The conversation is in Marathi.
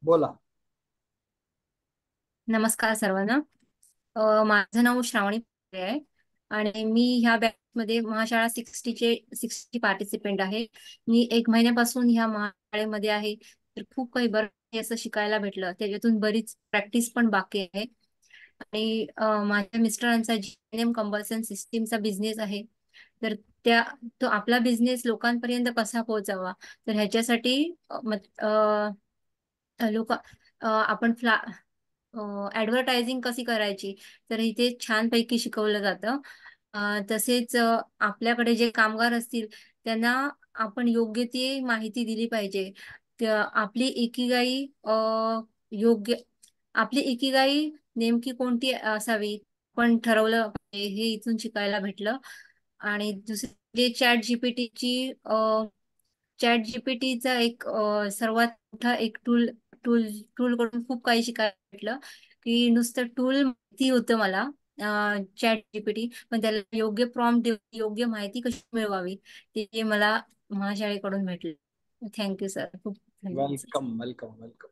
बोला. नमस्कार सर्वांना. माझं नाव श्रावणी पारे आहे आणि मी ह्या बॅचमध्ये महाशाळा 60चे पार्टिसिपेंट आहे. मी एक महिन्यापासून ह्या महाशाळेमध्ये आहे. तर खूप काही बरं असं शिकायला भेटलं. त्याच्यातून बरीच प्रॅक्टिस पण बाकी आहे. आणि माझ्या मिस्टरांचा जीएनएम कंबल्सन सिस्टीमचा बिझनेस आहे. तर त्या तो आपला बिझनेस लोकांपर्यंत कसा पोहोचावा, तर ह्याच्यासाठी लोक आपण ऍडव्हर्टायझिंग कशी करायची, तर इथे छानपैकी शिकवलं जातं. तसेच आपल्याकडे जे कामगार असतील त्यांना आपण योग्य ती माहिती दिली पाहिजे. आपली इकिगाई योग्य आपली इकिगाई नेमकी कोणती असावी पण ठरवलं पाहिजे, हे इथून शिकायला भेटलं. आणि दुसरी चॅट जीपीटीचा एक सर्वात मोठा एक टूल टूल कडून खूप काही शिकायला भेटलं. की नुसतं टूल माहिती होतं मला, चॅट जीपीटी, पण त्याला योग्य प्रॉम्प्ट देऊन योग्य माहिती कशी मिळवावी ते मला महाशाळेकडून भेटलं. थँक्यू सर, खूप धन्यवाद सर. Welcome welcome welcome.